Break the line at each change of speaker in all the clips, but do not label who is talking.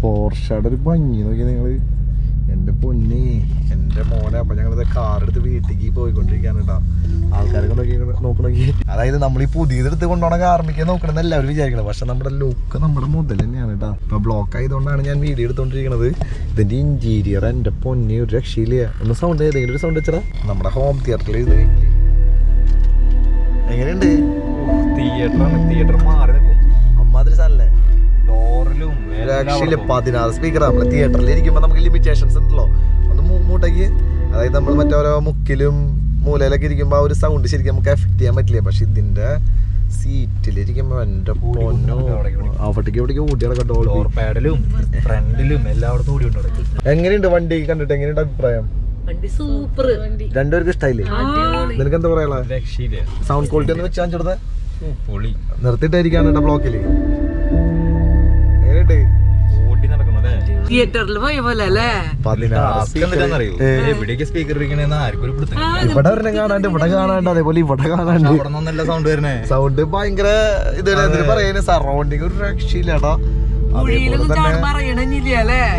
പോർഷയുടെ ഒരു ഭംഗി നോക്കി നിങ്ങള്. എൻ്റെ പൊന്നെ, എൻ്റെ മോനെ. അപ്പം ഞങ്ങളിത് കാറെടുത്ത് വീട്ടിലേക്ക് പോയിക്കൊണ്ടിരിക്കുകയാണ് കേട്ടോ. ആൾക്കാരൊക്കെ നോക്കണമെങ്കിൽ അതായത് നമ്മൾ ഈ പുതിയതെടുത്ത് കൊണ്ടുപോകണ കാർമിക്കാൻ നോക്കണമെന്ന് എല്ലാവരും വിചാരിക്കണം. പക്ഷെ നമ്മുടെ ലുക്ക് നമ്മുടെ മുതൽ തന്നെയാണ് കേട്ടോ. ഇപ്പൊ ബ്ലോക്ക് ആയതുകൊണ്ടാണ് ഞാൻ വീഡിയോ എടുത്തോണ്ടിരിക്കുന്നത്. ഇതിന്റെ ഇന്റീരിയർ എൻ്റെ പൊന്നെ ഒരു രക്ഷയില്ല. ഒന്ന് സൗണ്ട് ഏതെങ്കിലും ഒരു സൗണ്ട് വെച്ചാ നമ്മുടെ ഹോം തിയേറ്ററിൽ ഇത് എങ്ങനെയുണ്ട്?
തിയേറ്റർ മാറി നിൽക്കും.
അമ്മാതിരി സാധനല്ലേ.
ഡോറിലും
രക്ഷയില്ല. 16 സ്പീക്കർ. നമ്മള് തിയേറ്ററിൽ ഇരിക്കുമ്പോൾ നമുക്ക് ലിമിറ്റേഷൻസ് ഉണ്ടല്ലോ. ഒന്ന് മൂട്ടയ്ക്ക് അതായത് നമ്മൾ മറ്റോരോ മുക്കിലും മൂലയിലൊക്കെ ഇരിക്കുമ്പോൾ ആ ഒരു സൗണ്ട് ശരിക്കും നമുക്ക് എഫക്ട് ചെയ്യാൻ പറ്റില്ല. പക്ഷെ ഇതിന്റെ സീറ്റിലിരിക്കുമ്പോ എന്റെ പൊന്നോ അവിടേക്ക് എവിടേക്ക് ഊട്ടികളൊക്കെ
ഡോർ പാഡിലും ഫ്രണ്ടിലും എല്ലായിടത്തും കൂടി ഉണ്ട്.
എങ്ങനെയുണ്ട് വണ്ടി കണ്ടിട്ട്? എങ്ങനെയുണ്ട് അഭിപ്രായം?
സൂപ്പർ.
രണ്ടുപേർക്ക് ഇഷ്ടായില്ലേ? നിനക്ക് എന്താ പറയാ? സൗണ്ട് ക്വാളിറ്റി ഒന്ന് വെച്ചാൽ കൊടുത്ത നിർത്തിയിട്ടായിരിക്കാണ് കേട്ടോ ബ്ലോക്കില്. എങ്ങനെയുണ്ട്?
തിയേറ്ററിൽ പോയ പോലെ അല്ലേ?
ഇവിടെ ഒരെണ്ണം കാണാണ്ട് ഇവിടെ കാണാണ്ട് അതേപോലെ ഇവിടെ കാണാണ്ട് സൗണ്ട് ഭയങ്കര ഇത് പറയുന്നത് സറൗണ്ടിങ് ഒരു രക്ഷയില്ലാടാ.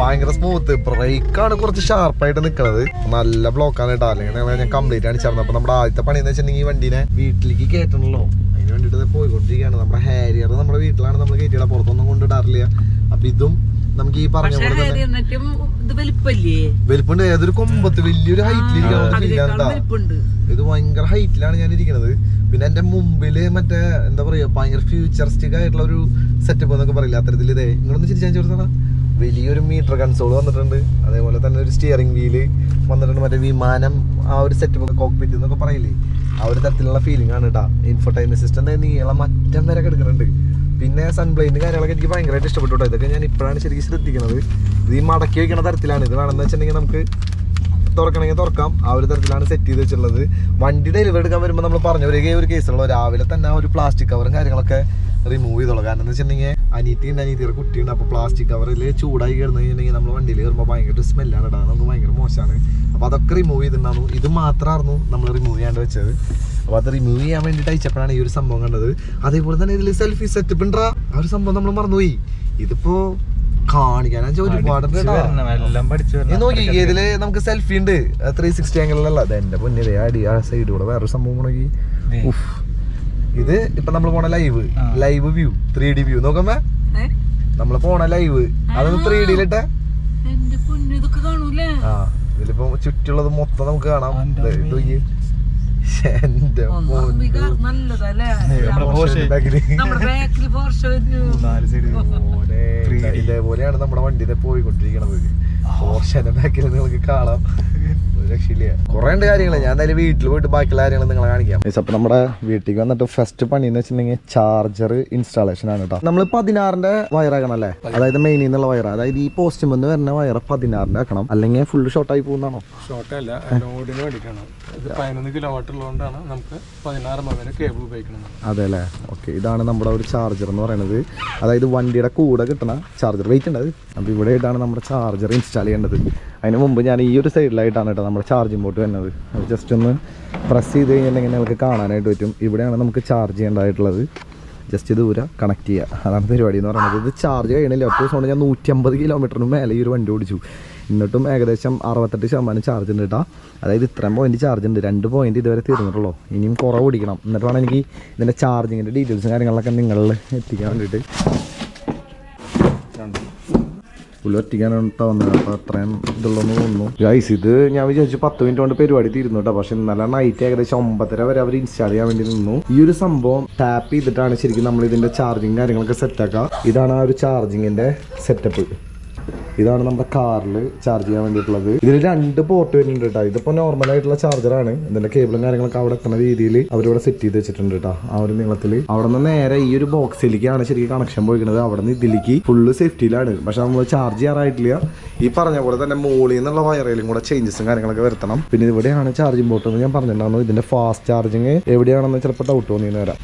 ഭയങ്കര സ്മൂത്ത്. ബ്രേക്കാണ് കുറച്ച് ഷാർപ്പായിട്ട് നിക്കണത്. നല്ല ബ്ലോക്കാണ് കേട്ടോ. അല്ലെങ്കിൽ ഞാൻ കംപ്ലീറ്റ് അടിച്ചായിരുന്നു. അപ്പൊ നമ്മുടെ ആദ്യത്തെ പണി എന്ന് വെച്ചിട്ടുണ്ടെങ്കിൽ ഈ വണ്ടീനെ വീട്ടിലേക്ക് കയറ്റണല്ലോ. അതിന് വേണ്ടിട്ട് പോയിക്കൊണ്ടിരിക്കുകയാണ്. നമ്മുടെ ഹാരിയർ നമ്മുടെ വീട്ടിലാണ് നമ്മൾ കയറ്റിയിട, പുറത്തൊന്നും കൊണ്ടിടാറില്ല. അപ്പൊ ഇതും നമുക്ക് ഈ പറഞ്ഞ പോലെ വലിപ്പുണ്ട്. ഏതൊരു കൊമ്പത്ത് വലിയൊരു ഹൈറ്റിലിരിക്കണം. ഇത് ഭയങ്കര ഹൈറ്റിലാണ് ഞാൻ ഇരിക്കുന്നത്. പിന്നെ എന്റെ മുമ്പില് മറ്റേ എന്താ പറയാ ഭയങ്കര ഫ്യൂച്ചറിസ്റ്റിക് ആയിട്ടുള്ള ഒരു സെറ്റപ്പ് എന്നൊക്കെ പറയില്ല, അത്തരത്തിൽ ഇതേ ഇങ്ങോട്ടൊന്ന് ചിരിച്ചാൽ ചോദിച്ചാൽ വലിയൊരു മീറ്റർ കൺസോൾ വന്നിട്ടുണ്ട്. അതേപോലെ തന്നെ ഒരു സ്റ്റിയറിംഗ് വീല് വന്നിട്ടുണ്ട്. മറ്റേ വിമാനം ആ ഒരു സെറ്റപ്പ് കോക്പിറ്റ് എന്നൊക്കെ പറയില്ലേ, ആ ഒരു തരത്തിലുള്ള ഫീലിംഗ് ആണ് കേട്ടോ. ഇൻഫോർടൈൻമെന്റ് സിസ്റ്റം നീളം മറ്റം വരെ എടുക്കുന്നുണ്ട്. പിന്നെ സൺബ്ലൈൻഡ് കാര്യങ്ങളൊക്കെ എനിക്ക് ഭയങ്കരമായിട്ട് ഇഷ്ടപ്പെട്ടു കേട്ടോ. ഇതൊക്കെ ഞാൻ ഇപ്പോഴാണ് ശരിക്കും ശ്രദ്ധിക്കുന്നത്. ഇത് ഈ മടക്കി വയ്ക്കുന്ന തരത്തിലാണ്. ഇത് വേണമെന്ന് വെച്ചിട്ടുണ്ടെങ്കിൽ നമുക്ക് തുറക്കണമെങ്കിൽ തുറക്കാം. ആ ഒരു തരത്തിലാണ് സെറ്റ് ചെയ്ത് വെച്ചിട്ടുള്ളത്. വണ്ടി ഡെലിവറി എടുക്കാൻ വരുമ്പോൾ നമ്മൾ പറഞ്ഞ ഒരു കേസുള്ളൂ. രാവിലെ തന്നെ ആ ഒരു പ്ലാസ്റ്റിക് കവറും കാര്യങ്ങളൊക്കെ റിമൂവ് ചെയ്തോളൂ. കാരണം എന്ന് വെച്ചിട്ടുണ്ടെങ്കിൽ അനിയത്തിയുടെ കുട്ടിയുണ്ട്. അപ്പോൾ പ്ലാസ്റ്റിക് കവറിൽ ചൂടായി കിടന്നു കഴിഞ്ഞിട്ടുണ്ടെങ്കിൽ നമ്മൾ വണ്ടിയിൽ കയറുമ്പോൾ ഭയങ്കര സ്മെല്ലാണ് ഇടാൻ, നമുക്ക് ഭയങ്കര മോശമാണ്. അപ്പോൾ അതൊക്കെ റിമൂവ് ചെയ്തിട്ടുണ്ടായിരുന്നു. ഇത് മാത്രമായിരുന്നു നമ്മൾ റിമൂവ് ചെയ്യാണ്ട് വെച്ചത്. അപ്പോൾ അത് റിമൂവ് ചെയ്യാൻ വേണ്ടിയിട്ട് അയച്ചപ്പോഴാണ് ഈ ഒരു സംഭവം കണ്ടത്. അതേപോലെ തന്നെ ഇതിൽ സെൽഫി സെറ്റപ്പ് ഉണ്ടാ ആ ഒരു സംഭവം നമ്മൾ മറന്നുപോയി. ഇതിപ്പോ കാണിക്കാൻ ഒരുപാട് നോക്കി. ഇതില് നമുക്ക് സെൽഫി ഉണ്ട് 360 ആംഗിളിലല്ല. അത് എന്റെ പൊന്നിലെ അടി ആ സൈഡ് കൂടെ വേറൊരു സംഭവം കൂടെ. ഇത് ഇപ്പൊ നമ്മൾ പോണ ലൈവ് വ്യൂ 3D വ്യൂ നോക്കുമ്പോ നമ്മള് പോണ ലൈവ് അതൊന്ന് 3Dയിലിട്ട ആ ഇതിലിപ്പോ ചുറ്റുള്ളത് മൊത്തം നമുക്ക് കാണാം. ഇതേപോലെയാണ് നമ്മുടെ വണ്ടി പോയിക്കൊണ്ടിരിക്കണത്. പോർഷന്റെ ബാക്കിൽ നിങ്ങൾക്ക് കാണാം. രക്ഷയില്ല. കുറേ ഉണ്ട് കാര്യങ്ങൾ. ഞാൻ എന്തായാലും വീട്ടിൽ പോയിട്ട് ബാക്കിയുള്ള കാര്യങ്ങൾ നിങ്ങളെ കാണിക്കാം. അപ്പൊ നമ്മുടെ വീട്ടിലേക്ക് വന്നിട്ട് ഫസ്റ്റ് പണി എന്ന് വെച്ചിട്ടുണ്ടെങ്കിൽ ചാർജർ ഇൻസ്റ്റാളേഷൻ ആണ് കേട്ടോ. നമ്മൾ 16ന്റെ വയറാക്കണം അല്ലേ? അതായത് മെയിനിൽ നിന്നുള്ള വയർ, അതായത് ഈ പോസ്റ്റ് മുന്ന് വരുന്ന വയർ 16ന്റെ ആക്കണം, അല്ലെങ്കിൽ ഫുള്ള് ഷോർട്ടായി പോകുന്നതാണോ?
ഷോർട്ടല്ല, ലോഡിന് വേണ്ടിയിട്ടാണ്. 11 കിലോവാട്ട് ഉള്ളതുകൊണ്ടാണ് നമുക്ക് 16 വരെ കേബിൾ ഉപയോഗിക്കുന്നത്.
അതെ അല്ലേ? ഓക്കെ. ഇതാണ് നമ്മുടെ ഒരു ചാർജർ എന്ന് പറയുന്നത്. അതായത് വണ്ടിയുടെ കൂടെ കിട്ടണ ചാർജർ. വെയിറ്റ് ഉണ്ട് അത്. അപ്പോൾ ഇവിടെ ആയിട്ടാണ് നമ്മുടെ ചാർജർ ഇൻസ്റ്റാൾ ചെയ്യേണ്ടത്. അതിന് മുമ്പ് ഞാൻ ഈ ഒരു സൈഡിലായിട്ടാണ് കേട്ടോ നമ്മുടെ ചാർജിങ് പോർട്ട് വരുന്നത്. അത് ജസ്റ്റ് ഒന്ന് പ്രസ് ചെയ്ത് കഴിഞ്ഞിട്ടുണ്ടെങ്കിൽ നിങ്ങൾക്ക് കാണാനായിട്ട് പറ്റും. ഇവിടെയാണ് നമുക്ക് ചാർജ് ചെയ്യേണ്ടതായിട്ടുള്ളത്. ജസ്റ്റ് ദൂരെ കണക്ട് ചെയ്യുക, അതാണ് പരിപാടി എന്ന് പറയുന്നത്. ഇത് ചാർജ് കഴിയണില്ല. ഒറ്റ ദിവസം കൊണ്ട് ഞാൻ 150 കിലോമീറ്ററിന് മേലെ ഈ ഒരു വണ്ടി ഓടിച്ചു. എന്നിട്ടും ഏകദേശം 68% ചാർജ് ഉണ്ട് കേട്ടോ. അതായത് ഇത്രയും പോയിന്റ് ചാർജ് ഉണ്ട്. 2 പോയിന്റ് ഇതുവരെ തീർന്നിട്ടുള്ളൂ. ഇനിയും കുറവ് ഓടിക്കണം. എന്നിട്ട് വേണം എനിക്ക് ഇതിൻ്റെ ചാർജിങ്ങിൻ്റെ ഡീറ്റെയിൽസും കാര്യങ്ങളൊക്കെ നിങ്ങളിൽ എത്തിക്കാൻ വേണ്ടിയിട്ട്. പുള്ളി ഒറ്റിക്കാനാണ് വന്നത്. അപ്പോൾ അത്രയും ഇതുള്ളതെന്ന് തോന്നുന്നു. ഗൈസ് ഇത് ഞാൻ വിചാരിച്ചു 10 മിനിറ്റ് കൊണ്ട് പരിപാടി തീരുന്നു കേട്ടോ. പക്ഷെ ഇന്നലെ നൈറ്റ് ഏകദേശം 9:30 വരെ അവർ ഇൻസ്റ്റാൾ ചെയ്യാൻ വേണ്ടി നിന്നു. ഈ ഒരു സംഭവം ടാപ്പ് ചെയ്തിട്ടാണ് ശരിക്കും നമ്മൾ ഇതിൻ്റെ ചാർജിങ് കാര്യങ്ങളൊക്കെ സെറ്റാക്കുക. ഇതാണ് ആ ഒരു ചാർജിങ്ങിൻ്റെ സെറ്റപ്പ്. ഇതാണ് നമ്മുടെ കാറിൽ ചാർജ് ചെയ്യാൻ വേണ്ടിയിട്ടുള്ളത്. ഇതിൽ 2 പോർട്ട് വരുന്നുണ്ട് കേട്ടോ. ഇതിപ്പോൾ നോർമലായിട്ടുള്ള ചാർജറാണ്. ഇതിൻ്റെ കേബിളും കാര്യങ്ങളൊക്കെ അവിടെ എത്തുന്ന രീതിയിൽ അവരിവിടെ സെറ്റ് ചെയ്ത് വെച്ചിട്ടുണ്ട് കേട്ടോ. ആ ഒരു നീളത്തിൽ അവിടെ നിന്ന് നേരെ ഈ ഒരു ബോക്സിലേക്കാണ് ശരിക്കും കണക്ഷൻ പോയിരിക്കുന്നത്. അവിടെ നിന്ന് ഇതിലേക്ക് ഫുള്ള് സേഫ്റ്റിയിലാണ്. പക്ഷെ നമ്മൾ ചാർജ് ചെയ്യാറായിട്ടില്ല. ഈ പറഞ്ഞ പോലെ തന്നെ മോളിൽ നിന്നുള്ള വയറിലും കൂടെ ചേഞ്ചസും കാര്യങ്ങളൊക്കെ വരുത്തണം. പിന്നെ ഇവിടെയാണ് ചാർജിങ് പോർട്ട് എന്ന് ഞാൻ പറഞ്ഞിട്ടുണ്ടായിരുന്നു. ഇതിൻ്റെ ഫാസ്റ്റ് ചാർജിങ് എവിടെയാണെന്ന് ചിലപ്പോൾ ഡൗട്ട് തോന്നിയെന്ന് വരാം.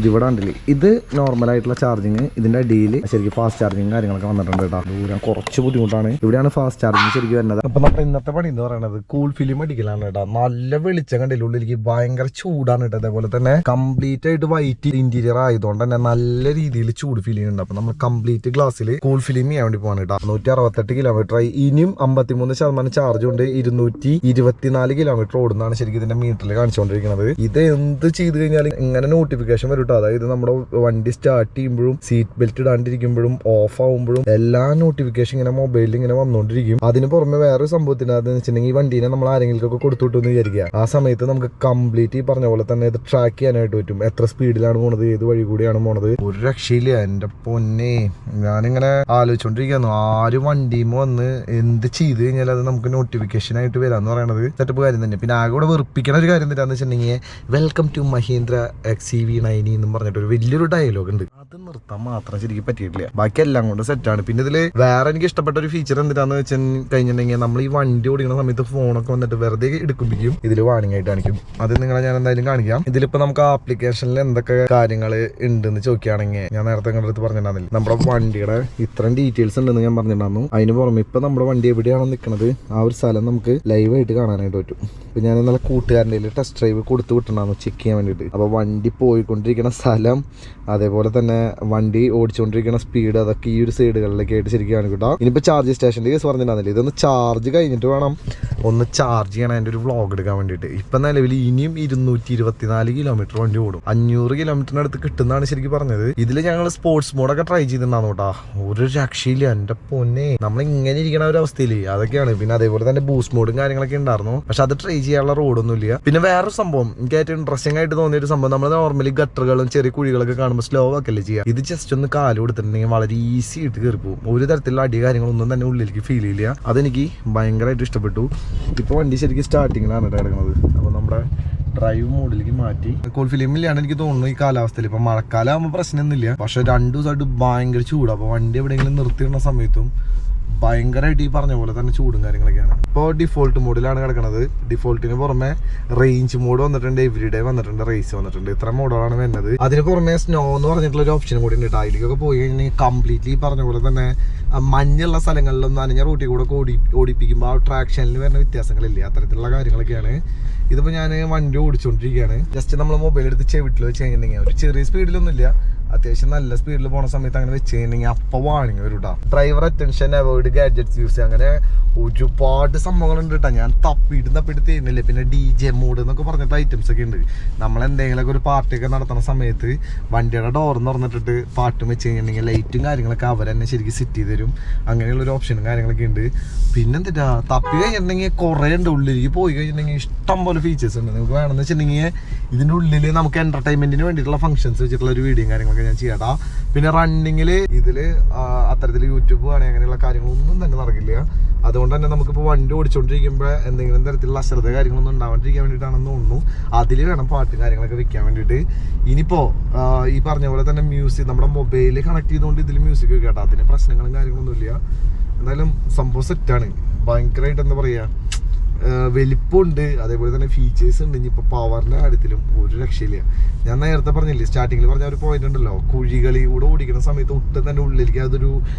ഇവിടെ ഉണ്ടല്ലേ ഇത് നോർമലായിട്ടുള്ള ചാർജിങ്, ഇതിന്റെ അടിയിൽ ശരിക്കും ഫാസ്റ്റ് ചാർജിങ് കാര്യങ്ങളൊക്കെ വന്നിട്ടുണ്ട് കേട്ടോ. ദൂരം കുറച്ച് ബുദ്ധിമുട്ടാണ്. ഇവിടെയാണ് ഫാസ്റ്റ് ചാർജിങ് ശരിക്കും വരുന്നത്. അപ്പൊ നമ്മുടെ ഇന്നത്തെ പണി എന്ന് പറയുന്നത് കൂൾ ഫിലിം അടിക്കലാണ് കേട്ടോ. നല്ല വെളിച്ചം കണ്ടില്ല, ഉള്ളിലേക്ക് ഭയങ്കര ചൂടാണ് കേട്ടോ. അതേപോലെ തന്നെ കംപ്ലീറ്റ് ആയിട്ട് വൈറ്റ് ഇന്റീരിയർ ആയതുകൊണ്ട് തന്നെ നല്ല രീതിയിൽ ചൂട് ഫീൽ ചെയ്യുന്നുണ്ട്. അപ്പൊ നമ്മൾ കംപ്ലീറ്റ് ഗ്ലാസ്സിൽ കൂൾ ഫിലിം ചെയ്യാൻ വേണ്ടി പോകാൻ കേട്ടോ. 168 കിലോമീറ്റർ ആയി. ഇനിയും 53% ചാർജ് ഉണ്ട്. 224 കിലോമീറ്റർ ഓടുന്നതാണ് ശരിക്കും ഇതിന്റെ മീറ്ററിൽ കാണിച്ചുകൊണ്ടിരിക്കുന്നത്. ഇത് എന്ത് ചെയ്ത് കഴിഞ്ഞാൽ ഇങ്ങനെ നോട്ടിഫിക്കേഷൻ വരും കേട്ടോ. അതായത് നമ്മുടെ വണ്ടി സ്റ്റാർട്ട് ചെയ്യുമ്പോഴും സീറ്റ് ബെൽറ്റ് ഇടാണ്ടിരിക്കുമ്പോഴും ഓഫ് ആവുമ്പോഴും എല്ലാ നോട്ടിഫിക്കേഷൻ ഇങ്ങനെ മൊബൈലിൽ ഇങ്ങനെ വന്നുകൊണ്ടിരിക്കും. അതിന് പുറമെ വേറൊരു സംഭവത്തിന് അതെന്ന് വെച്ചിട്ടുണ്ടെങ്കിൽ ഈ വണ്ടീനെ നമ്മൾ ആരെങ്കിലും ഒക്കെ കൊടുത്തുവിട്ടു എന്ന് വിചാരിക്കുക. ആ സമയത്ത് നമുക്ക് കംപ്ലീറ്റ് ഈ പറഞ്ഞ പോലെ തന്നെ ഇത് ട്രാക്ക് ചെയ്യാനായിട്ട് പറ്റും. എത്ര സ്പീഡിലാണ് പോണത്, ഏത് വഴി കൂടിയാണ് പോണത്, ഒരു രക്ഷയില്ല. എന്റെ പൊന്നെ, ഞാനിങ്ങനെ ആലോചിച്ചോണ്ടിരിക്കുന്നു ആര് വണ്ടിയുമ്പോ വന്ന് എന്ത് ചെയ്ത് കഴിഞ്ഞാൽ അത് നമുക്ക് നോട്ടിഫിക്കേഷൻ ആയിട്ട് വരാന്ന് പറയണത് സെറ്റപ്പ് കാര്യം തന്നെ. പിന്നെ ആകെ കൂടെ വെറുപ്പിക്കണ ഒരു കാര്യം എന്താണെന്ന് വെച്ചിട്ടുണ്ടെങ്കിൽ വെൽക്കം ടു മഹീന്ദ്ര XCV90 എന്ന് പറഞ്ഞിട്ട് ഒരു വലിയൊരു ഡയലോഗ് ഉണ്ട്. അത് നിർത്താൻ മാത്രം ശരിക്കും പറ്റിയിട്ടില്ല. ബാക്കി എല്ലാം കൊണ്ട് സെറ്റാണ്. പിന്നെ ഇതില് വേറെ എനിക്ക് ഇഷ്ടപ്പെട്ട ഒരു ഫീച്ചർ എന്താണെന്ന് വെച്ചാൽ കഴിഞ്ഞിട്ടുണ്ടെങ്കിൽ നമ്മൾ ഈ വണ്ടി ഓടിക്കുന്ന സമയത്ത് ഫോണൊക്കെ വന്നിട്ട് വെറുതെ എടുക്കുമ്പോഴേക്കും ഇതിൽ വാണിംഗ് ആയിട്ട് കാണിക്കും. അത് നിങ്ങളെ ഞാൻ എന്തായാലും കാണിക്കാം. ഇതിലിപ്പോ നമുക്ക് ആപ്ലിക്കേഷനിൽ എന്തൊക്കെ കാര്യങ്ങൾ ഉണ്ടെന്ന് ചോദിക്കുകയാണെങ്കിൽ ഞാൻ നേരത്തെ നിങ്ങളുടെ അടുത്ത് പറഞ്ഞിട്ടുണ്ടായിരുന്നില്ല, നമ്മുടെ വണ്ടിയുടെ ഇത്രയും ഡീറ്റെയിൽസ് ഉണ്ടെന്ന് ഞാൻ പറഞ്ഞിട്ടുണ്ടായിരുന്നു. അതിന് പുറമെ ഇപ്പൊ നമ്മുടെ വണ്ടി എവിടെയാണോ നിൽക്കുന്നത് ആ ഒരു സ്ഥലം നമുക്ക് ലൈവായിട്ട് കാണാനായിട്ട് പറ്റും. ഇപ്പൊ ഞാൻ ഇന്നലെ കൂട്ടുകാരൻ്റെ ടെസ്റ്റ് ഡ്രൈവ് കൊടുത്തു വിട്ടിട്ടുണ്ടായിരുന്നു ചെക്ക് ചെയ്യാൻ വേണ്ടിയിട്ട്. അപ്പോൾ വണ്ടി പോയിക്കൊണ്ടിരിക്കുന്ന സ്ഥലം, അതേപോലെ തന്നെ വണ്ടി ഓടിച്ചുകൊണ്ടിരിക്കുന്ന സ്പീഡ്, അതൊക്കെ ഈ ഒരു സൈഡുകളിലൊക്കെ ആയിട്ട് ശരിക്കും കാണിക്കട്ടോ. ഇനിയിപ്പോൾ ചാർജ് സ്റ്റേഷൻ്റെ കേസ് പറഞ്ഞിട്ടുണ്ടായിരുന്നില്ല, ഇതൊന്ന് ചാർജ് കഴിഞ്ഞിട്ട് വേണം ഒന്ന് ചാർജ് ചെയ്യണം അതിൻ്റെ ഒരു വ്ളോഗ് എടുക്കാൻ വേണ്ടിയിട്ട്. ഇപ്പം നിലവിൽ ഇനിയും 224 കിലോമീറ്റർ വണ്ടി ഓടും. 500 കിലോമീറ്ററിന് അടുത്ത് കിട്ടുന്നതാണ് ശരിക്കും പറഞ്ഞത്. ഇതിൽ ഞങ്ങൾ സ്പോർട്സ് മോഡൊക്കെ ട്രൈ ചെയ്തിട്ടുണ്ടായിരുന്നു കേട്ടോ. ഒരു രക്ഷയില്ല എൻ്റെ പൊന്നെ, നമ്മൾ ഇങ്ങനെ ഇരിക്കണ ഒരു അവസ്ഥയിൽ അതൊക്കെയാണ്. പിന്നെ അതേപോലെ തന്നെ ബൂസ്റ്റ് മോഡും കാര്യങ്ങളൊക്കെ ഉണ്ടായിരുന്നു. പക്ഷെ അത് ട്രൈ ചെയ്യാനുള്ള റോഡൊന്നും ഇല്ല. പിന്നെ വേറൊരു സംഭവം എനിക്ക് ഏറ്റവും ഇൻട്രസ്റ്റിംഗ് ആയിട്ട് തോന്നിയ ഒരു സംഭവം, നമ്മൾ നോർമലി ഗട്ടറുകളും ചെറിയ കുഴികളൊക്കെ കാണുമ്പോൾ സ്ലോ ആക്കല്ലേ ചെയ്യുക. ഇത് ജസ്റ്റ് ഒന്ന് കാല് കൊടുത്തിട്ടുണ്ടെങ്കിൽ വളരെ ഈസി ആയിട്ട് കയറി പോകും. ഒരു തരത്തിലുള്ള അടി കാര്യങ്ങളൊന്നും തന്നെ ഉള്ളിലേക്ക് ഫീൽ ചെയ്യില്ല. അതെനിക്ക് ഭയങ്കരമായിട്ട് ഇഷ്ടപ്പെട്ടു. ഇപ്പോൾ വണ്ടി ശരിക്കും സ്റ്റാർട്ടിങ്ങിലാണ് കിടക്കുന്നത്. അപ്പോൾ നമ്മുടെ ഡ്രൈവ് മോഡിലേക്ക് മാറ്റി കൂൾ ഫിലിമില്ലാണ്ട് എനിക്ക് തോന്നുന്നു ഈ കാലാവസ്ഥയിൽ. ഇപ്പം മഴക്കാലം ആകുമ്പോൾ പ്രശ്നമൊന്നുമില്ല, പക്ഷെ 2 ദിവസമായിട്ട് ഭയങ്കര ചൂടാണ്. അപ്പോൾ വണ്ടി എവിടെയെങ്കിലും നിർത്തിയിടുന്ന സമയത്തും ഭയങ്കരമായിട്ട് ഈ പറഞ്ഞ പോലെ തന്നെ ചൂടും കാര്യങ്ങളൊക്കെയാണ്. ഇപ്പോൾ ഡിഫോൾട്ട് മോഡിലാണ് കിടക്കുന്നത്. ഡിഫോൾട്ടിന് പുറമെ റേഞ്ച് മോഡ് വന്നിട്ടുണ്ട്, എവരിഡേ വന്നിട്ടുണ്ട്, റേസ് വന്നിട്ടുണ്ട്. ഇത്ര മോഡുകളാണ് വരുന്നത്. അതിന് പുറമെ സ്നോ എന്ന് പറഞ്ഞിട്ടുള്ള ഒരു ഓപ്ഷൻ കൂടി ഉണ്ട്. അതിലേക്കൊക്കെ പോയി കഴിഞ്ഞാൽ കംപ്ലീറ്റ്ലി ഈ പറഞ്ഞ പോലെ തന്നെ മഞ്ഞുള്ള സ്ഥലങ്ങളിലും നനഞ്ഞ റൂട്ടിൽ കൂടെ ഓടിപ്പിക്കുമ്പോൾ ആ ട്രാക്ഷനിൽ വരുന്ന വ്യത്യാസങ്ങളില്ലേ, അത്തരത്തിലുള്ള കാര്യങ്ങളൊക്കെയാണ്. ഇതിപ്പോൾ ഞാൻ വണ്ടി ഓടിച്ചുകൊണ്ടിരിക്കുകയാണ്. ജസ്റ്റ് നമ്മൾ മൊബൈൽ എടുത്ത് ചെവിട്ടിൽ വെച്ച് കഴിഞ്ഞിട്ടുണ്ടെങ്കിൽ ഒരു ചെറിയ സ്പീഡിലൊന്നുമില്ല, അത്യാവശ്യം നല്ല സ്പീഡിൽ പോണ സമയത്ത് അങ്ങനെ വെച്ച് കഴിഞ്ഞിട്ടുണ്ടെങ്കിൽ അപ്പോൾ വാണിങ് വരും കേട്ടോ. Driver attention, avoid gadgets use, അങ്ങനെ ഒരുപാട് സംഭവങ്ങളുണ്ട് കേട്ടോ. ഞാൻ തപ്പിയിട്ട് തരുന്നില്ല. പിന്നെ DJ മോഡ് എന്നൊക്കെ പറഞ്ഞിട്ട് ഐറ്റംസ് ഒക്കെ ഉണ്ട്. നമ്മൾ എന്തെങ്കിലുമൊക്കെ ഒരു പാർട്ടിയൊക്കെ നടത്തുന്ന സമയത്ത് വണ്ടിയുടെ ഡോർ തുറന്നിട്ടിട്ട് പാട്ടും വെച്ച് കഴിഞ്ഞിട്ടുണ്ടെങ്കിൽ ലൈറ്റും കാര്യങ്ങളൊക്കെ അവർ തന്നെ ശരിക്കും സെറ്റ് ചെയ്ത് തരും. അങ്ങനെയുള്ളൊരു ഓപ്ഷനും കാര്യങ്ങളൊക്കെ ഉണ്ട്. പിന്നെ എന്തിട്ടാ തപ്പി കഴിഞ്ഞിട്ടുണ്ടെങ്കിൽ കുറേ ഉണ്ട്. ഉള്ളിലേക്ക് പോയി കഴിഞ്ഞിട്ടുണ്ടെങ്കിൽ ഇഷ്ടം പോലെ ഫീച്ചേഴ്സ് ഉണ്ട്. നമുക്ക് വേണമെന്ന് വെച്ചിട്ടുണ്ടെങ്കിൽ ഇതിൻ്റെ ഉള്ളിൽ നമുക്ക് എൻ്റർടൈൻമെൻറ്റിന് വേണ്ടിയിട്ടുള്ള ഫംഗ്ഷൻസ് വെച്ചിട്ടുള്ള ഒരു വീഡിയോയും കാര്യങ്ങളൊക്കെ ഞാൻ ചെയ്യാട്ടാ. പിന്നെ റണ്ണിങ്ങിൽ ഇതിൽ അത്തരത്തിൽ യൂട്യൂബ് കാണുക അങ്ങനെയുള്ള കാര്യങ്ങളൊന്നും തന്നെ നടക്കില്ല. അതുകൊണ്ട് തന്നെ നമുക്കിപ്പോൾ വണ്ടി ഓടിച്ചുകൊണ്ടിരിക്കുമ്പോൾ എന്തെങ്കിലും തരത്തിലുള്ള അശ്രദ്ധ കാര്യങ്ങളൊന്നും ഉണ്ടാവാണ്ടിരിക്കാൻ വേണ്ടിയിട്ടാണെന്ന് തോന്നുന്നു. അതിൽ വേണം പാട്ട് കാര്യങ്ങളൊക്കെ വെക്കാൻ വേണ്ടിയിട്ട്. ഇനിയിപ്പോൾ ഈ പറഞ്ഞ പോലെ തന്നെ മ്യൂസിക് നമ്മുടെ മൊബൈലിൽ കണക്ട് ചെയ്തുകൊണ്ട് ഇതിൽ മ്യൂസിക് കേട്ടോ. അതിന് പ്രശ്നങ്ങളും കാര്യങ്ങളൊന്നുമില്ല. എന്തായാലും സംഭവം സെറ്റാണ്. ഭയങ്കരമായിട്ട് എന്താ പറയുക, വലിപ്പമുണ്ട്, അതേപോലെ തന്നെ ഫീച്ചേഴ്സ് ഉണ്ട്. ഇനിയിപ്പോൾ പവറിൻ്റെ കാര്യത്തിലും ഒരു രക്ഷയില്ല. ഞാൻ നേരത്തെ പറഞ്ഞില്ലേ, സ്റ്റാർട്ടിങ്ങിൽ പറഞ്ഞ ഒരു പോയിന്റ് ഉണ്ടല്ലോ, കുഴികളിലൂടെ ഓടിക്കുന്ന സമയത്ത് ഒട്ടും തന്നെ ഉള്ളിലേക്ക് അതൊരു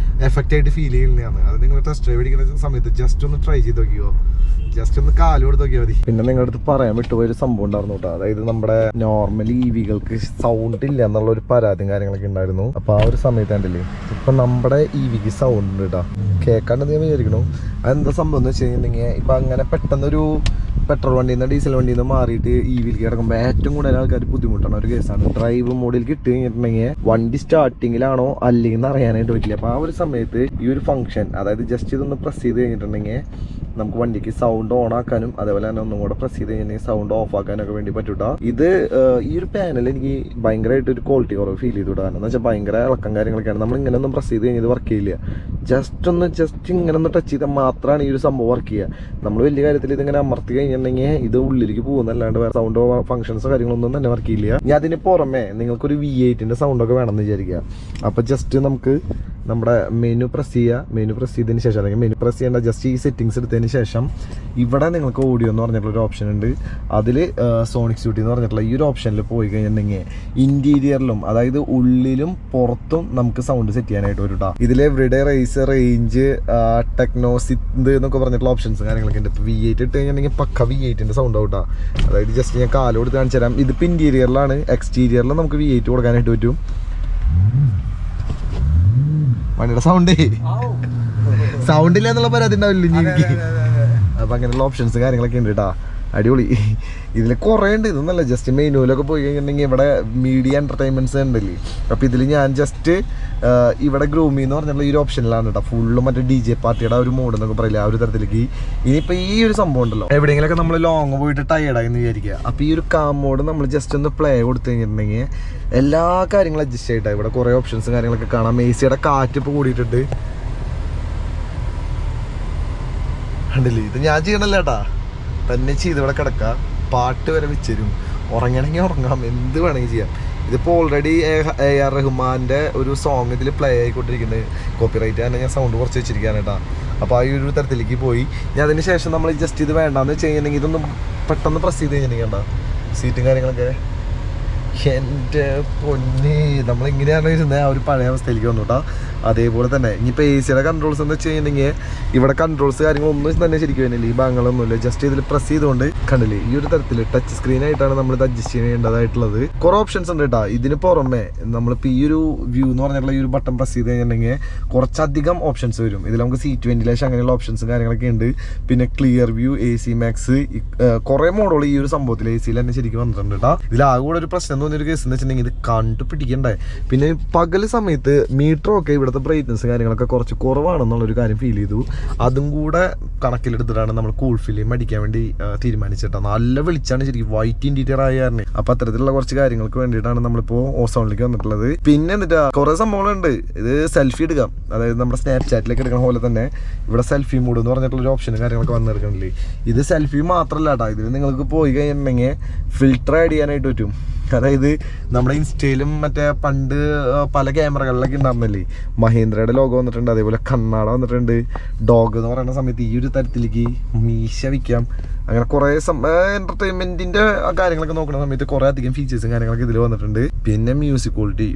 എഫക്റ്റ് ആയിട്ട് ഫീൽ ചെയ്യുന്നതാണ്. അത് നിങ്ങൾ ടെസ്റ്റ് ഡ്രൈവ് അടിക്കുന്ന സമയത്ത് ജസ്റ്റ് ഒന്ന് ട്രൈ ചെയ്ത് നോക്കിയോ, ജസ്റ്റ് ഒന്ന് കാല് കൊടുത്ത് നോക്കിയാൽ മതി. പിന്നെ നിങ്ങളുടെ അടുത്ത് പറയാൻ വിട്ടുപോയൊരു സംഭവം ഉണ്ടായിരുന്നു കേട്ടോ. അതായത് നമ്മുടെ നോർമലി EV-കൾക്ക് സൗണ്ട് ഇല്ല എന്നുള്ള ഒരു പരാതിയും കാര്യങ്ങളൊക്കെ ഉണ്ടായിരുന്നു. അപ്പോൾ ആ ഒരു സമയത്ത് കണ്ടില്ലേ, ഇപ്പം നമ്മുടെ EV-ക്ക് സൗണ്ട് ഉണ്ട് കേട്ടോ. കേൾക്കാണ്ട് ഞാൻ വിചാരിക്കണു. അതെന്താ സംഭവം എന്ന് വെച്ച് കഴിഞ്ഞിട്ടുണ്ടെങ്കിൽ ഇപ്പം അങ്ങനെ പെട്ടെന്നൊരു പെട്രോൾ വണ്ടിയിൽ നിന്ന് ഡീസൽ വണ്ടിയിൽ നിന്ന് മാറിയിട്ട് EV-ലേക്ക് കിടക്കുമ്പോൾ ഏറ്റവും കൂടുതൽ ആൾക്കാർ ബുദ്ധിമുട്ടാണ് ഒരു കേസാണ്. ഡ്രൈവ് മോഡിൽ ഇട്ട് കഴിഞ്ഞിട്ടുണ്ടെങ്കിൽ വണ്ടി സ്റ്റാർട്ടിങ്ങിലാണോ അല്ലെങ്കിൽ എന്ന് അറിയാനായിട്ട് പറ്റില്ല. അപ്പോൾ ആ ഒരു സമയത്ത് ഈ ഒരു ഫംഗ്ഷൻ, അതായത് ജസ്റ്റ് ഇതൊന്ന് പ്രസ് ചെയ്ത് കഴിഞ്ഞിട്ടുണ്ടെങ്കിൽ നമുക്ക് വണ്ടിക്ക് സൗണ്ട് ഓൺ ആക്കാനും അതേപോലെ തന്നെ ഒന്നും കൂടെ പ്രസ് ചെയ്ത് കഴിഞ്ഞിട്ടുണ്ടെങ്കിൽ സൗണ്ട് ഓഫ് ആക്കാനൊക്കെ വേണ്ടി പറ്റൂട്ടാ. ഇത് ഈ ഒരു പാനൽ എനിക്ക് ഭയങ്കരമായിട്ട് ഒരു ക്വാളിറ്റി കുറവ് ഫീൽ ചെയ്തു വിടാൻ. എന്ന് വെച്ചാൽ ഭയങ്കര ഇളക്കം കാര്യങ്ങളൊക്കെയാണ്. നമ്മൾ ഇങ്ങനെ ഒന്നും പ്രസ് ചെയ്ത് കഴിഞ്ഞാൽ ഇത് വർക്ക് ചെയ്യില്ല. ജസ്റ്റ് ഇങ്ങനെ ഒന്ന് ടച്ച് ചെയ്താൽ മാത്രമാണ് ഈ ഒരു സംഭവം വർക്ക് ചെയ്യുക. നമ്മൾ വലിയ കാര്യത്തിൽ ഇതിങ്ങനെ അമർത്തി കഴിഞ്ഞിട്ടുണ്ടെങ്കിൽ ഇത് ഉള്ളിലേക്ക് പോകുന്നല്ലാണ്ട് വേറെ സൗണ്ട് ഫംഗ്ഷൻസോ കാര്യങ്ങളൊന്നും തന്നെ വർക്ക് ചെയ്യില്ല. ഇനി അതിന് പുറമെ നിങ്ങൾക്കൊരു V8-ൻ്റെ സൗണ്ടൊക്കെ വേണമെന്ന് വിചാരിക്കുക. അപ്പോൾ ജസ്റ്റ് നമുക്ക് നമ്മുടെ മെനു പ്രസ് ചെയ്തതിന് ശേഷം അല്ലെങ്കിൽ മെനു പ്രസ് ചെയ്യേണ്ട ജസ്റ്റ് ഈ സെറ്റിങ്സ് എടുത്തതിന് ശേഷം ഇവിടെ നിങ്ങൾക്ക് ഓഡിയോ എന്ന് പറഞ്ഞിട്ടുള്ളൊരു ഓപ്ഷൻ ഉണ്ട്. അതിൽ സോണിക് സ്യൂട്ടി എന്ന് പറഞ്ഞിട്ടുള്ള ഈ ഒരു ഓപ്ഷനിൽ പോയി കഴിഞ്ഞിട്ടുണ്ടെങ്കിൽ ഇൻറ്റീരിയറിലും അതായത് ഉള്ളിലും പുറത്തും നമുക്ക് സൗണ്ട് സെറ്റ് ചെയ്യാനായിട്ട് വരും കേട്ടോ. ഇതിൽ എവറിഡേ റേഞ്ച് ടെക്നോസിത് എന്നൊക്കെ പറഞ്ഞിട്ടുള്ള ഓപ്ഷൻസ് കാര്യങ്ങളൊക്കെ ഉണ്ട്. ഇപ്പോൾ V8 ഇട്ട് കഴിഞ്ഞിട്ടുണ്ടെങ്കിൽ പക്ക V8ൻ്റെ സൗണ്ട് ആവും കേട്ടോ. അതായത് ജസ്റ്റ് ഞാൻ കാല് കൊടുത്ത് കാണിച്ചു തരാം. ഇതിപ്പോൾ ഇൻറ്റീരിയറിലാണ്. എക്സ്റ്റീരിയറിൽ നമുക്ക് V8 കൊടുക്കാനായിട്ട് പറ്റും. വണ്ടിയുടെ സൗണ്ട് ഇല്ല എന്നുള്ള പരാതി ഉണ്ടാവില്ല എനിക്ക്. അപ്പൊ അങ്ങനെയുള്ള ഓപ്ഷൻസ് കാര്യങ്ങളൊക്കെ ഉണ്ട് കേട്ടോ. അടിപൊളി. ഇതിൽ കുറേ ഉണ്ട്. ഇതൊന്നല്ല, ജസ്റ്റ് മെനുവിലൊക്കെ പോയി കഴിഞ്ഞിട്ടുണ്ടെങ്കിൽ ഇവിടെ മീഡിയ എൻ്റർടൈൻമെൻറ്റ്സ് ഉണ്ടല്ലേ. അപ്പോൾ ഇതിൽ ഞാൻ ജസ്റ്റ് ഇവിടെ ഗ്രൂമി എന്ന് പറഞ്ഞിട്ടുള്ള ഈ ഒരു ഓപ്ഷനിലാണ് കേട്ടോ. ഫുള്ളും മറ്റേ DJ പാർട്ടിയുടെ ഒരു മോഡ് എന്നൊക്കെ പറയില്ല, ആ ഒരു തരത്തിലേക്ക്. ഇനിയിപ്പോൾ ഈ ഒരു സംഭവം ഉണ്ടല്ലോ, എവിടെയെങ്കിലൊക്കെ നമ്മൾ ലോങ് പോയിട്ട് ടയേർഡായി എന്ന് വിചാരിക്കുക. അപ്പോൾ ഈ ഒരു കാം മോഡ് നമ്മൾ ജസ്റ്റ് ഒന്ന് പ്ലേ കൊടുത്തു കഴിഞ്ഞിട്ടുണ്ടെങ്കിൽ എല്ലാ കാര്യങ്ങളും അഡ്ജസ്റ്റ് ആയിട്ടാണ്. ഇവിടെ കുറേ ഓപ്ഷൻസും കാര്യങ്ങളൊക്കെ കാണാം. AC-യുടെ കാറ്റ് ഇപ്പോൾ കൂടിയിട്ടുണ്ട് കണ്ടില്ലേ. ഇത് ഞാൻ ചെയ്യണല്ലോ ചേട്ടാ, തന്നെ ചെയ്ത് ഇവിടെ കിടക്കുക. പാട്ട് വരെ വെച്ചരും, ഉറങ്ങണമെങ്കിൽ ഉറങ്ങാം, എന്ത് വേണമെങ്കിൽ ചെയ്യാം. ഇതിപ്പോൾ ഓൾറെഡി AR റഹ്മാൻ്റെ ഒരു സോങ് ഇതിൽ പ്ലേ ആയിക്കൊണ്ടിരിക്കുന്നത്. കോപ്പിറൈറ്റ് തന്നെ ഞാൻ സൗണ്ട് കുറച്ച് വെച്ചിരിക്കുകയാണ് കേട്ടോ. അപ്പോൾ ആ ഒരു തരത്തിലേക്ക് പോയി. ഞാൻ അതിന് ശേഷം നമ്മൾ ജസ്റ്റ് ഇത് വേണ്ടാന്ന് വെച്ച് കഴിഞ്ഞിട്ടുണ്ടെങ്കിൽ ഇതൊന്നും പെട്ടെന്ന് പ്രസ് ചെയ്ത് കഴിഞ്ഞിട്ടുണ്ടെങ്കിൽ കേട്ടോ സീറ്റും കാര്യങ്ങളൊക്കെ എൻ്റെ പൊന്നെ നമ്മളിങ്ങനെയാണ് ഇരുന്നത്. ആ ഒരു പഴയ അവസ്ഥയിലേക്ക് വന്നു കേട്ടോ. അതേപോലെ തന്നെ ഇനിയിപ്പോൾ AC-യുടെ കൺട്രോൾസ് എന്ന് വെച്ച് കഴിഞ്ഞിട്ടുണ്ടെങ്കിൽ ഇവിടെ കൺട്രോൾസ് കാര്യങ്ങളൊന്നും തന്നെ ശരിക്കും വരുന്നില്ല. ഈ ഭാഗങ്ങളൊന്നുമില്ല. ജസ്റ്റ് ഇതിൽ പ്രസ് ചെയ്തുകൊണ്ട് കണ്ടില്ലേ ഈ ഒരു തരത്തിൽ ടച്ച് സ്ക്രീനായിട്ടാണ് നമ്മളിത് അഡ്ജസ്റ്റ് ചെയ്യേണ്ടതായിട്ടുള്ളത്. കുറേ ഓപ്ഷൻസ് ഉണ്ട് കേട്ടോ. ഇതിന് പുറമെ നമ്മളിപ്പോൾ ഈ ഒരു വ്യൂ എന്ന് പറഞ്ഞിട്ടുള്ള ഈ ഒരു ബട്ടൺ പ്രസ് ചെയ്ത് കഴിഞ്ഞിട്ടുണ്ടെങ്കിൽ കുറച്ചധികം ഓപ്ഷൻസ് വരും. ഇതിൽ നമുക്ക് സീറ്റ് വെന്റിലേഷൻ അങ്ങനെയുള്ള ഓപ്ഷൻസും കാര്യങ്ങളൊക്കെ ഉണ്ട്. പിന്നെ ക്ലിയർ വ്യൂ, AC മാക്സ്, കുറേ മോഡുകൾ ഈ ഒരു സംഭവത്തിൽ AC-ൽ തന്നെ ശരിക്കും വന്നിട്ടുണ്ട് കേട്ടോ. ഇതിലാകെ കൂടെ ഒരു പ്രശ്നം തോന്നിയൊരു കേസ് എന്ന് വെച്ചിട്ടുണ്ടെങ്കിൽ ഇത് കണ്ടുപിടിക്കണ്ടേ. പിന്നെ പകൽ സമയത്ത് മീറ്ററൊക്കെ ഇവിടുത്തെ ബ്രൈറ്റ്നസ് കാര്യങ്ങളൊക്കെ കുറച്ച് കുറവാണെന്നുള്ളൊരു കാര്യം ഫീൽ ചെയ്തു. അതും കൂടെ കണക്കിലെടുത്തിട്ടാണ് നമ്മൾ കൂൾ ഫിലിം അടിക്കാൻ വേണ്ടി തീരുമാനിച്ചിട്ടാണ്. നല്ല വെളിച്ചാണ് ശരിക്കും, വൈറ്റ് ഇൻറ്റീരിയർ ആയിരുന്നു. അപ്പം അത്തരത്തിലുള്ള കുറച്ച് കാര്യങ്ങൾക്ക് വേണ്ടിയിട്ടാണ് നമ്മളിപ്പോൾ ഓസോണിലേക്ക് വന്നിട്ടുള്ളത്. പിന്നെ എന്നിട്ട് കുറേ സംഭവങ്ങളുണ്ട്. ഇത് സെൽഫി എടുക്കാം, അതായത് നമ്മുടെ സ്നാപ്ചാറ്റിലേക്ക് എടുക്കുന്ന പോലെ തന്നെ ഇവിടെ സെൽഫി മൂഡ് എന്ന് പറഞ്ഞിട്ടുള്ളൊരു ഓപ്ഷനും കാര്യങ്ങളൊക്കെ വന്നെടുക്കണില്ലേ. ഇത് സെൽഫി മാത്രമല്ല കേട്ടോ, ഇതിൽ നിങ്ങൾക്ക് പോയി കഴിഞ്ഞിട്ടുണ്ടെങ്കിൽ ഫിൽറ്റർ ആഡ് ചെയ്യാനായിട്ട് പറ്റും. അതായത് നമ്മുടെ ഇൻസ്റ്റയിലും മറ്റേ പണ്ട് പല ക്യാമറകളിലൊക്കെ ഉണ്ടായിരുന്നില്ലേ, മഹീന്ദ്രയുടെ ലോഗോ വന്നിട്ടുണ്ട്, അതേപോലെ കണ്ണാട വന്നിട്ടുണ്ട്. ഡോഗ് എന്ന് പറയുന്ന സമയത്ത് ഈ ഒരു തരത്തിലേക്ക് മീശ വയ്ക്കാം. അങ്ങനെ കുറേ എൻ്റർടൈൻമെൻറ്റിൻ്റെ കാര്യങ്ങളൊക്കെ നോക്കുന്ന സമയത്ത് കുറേ അധികം ഫീച്ചേഴ്സും കാര്യങ്ങളൊക്കെ ഇതിൽ വന്നിട്ടുണ്ട്. പിന്നെ മ്യൂസിക് ക്വാളിറ്റി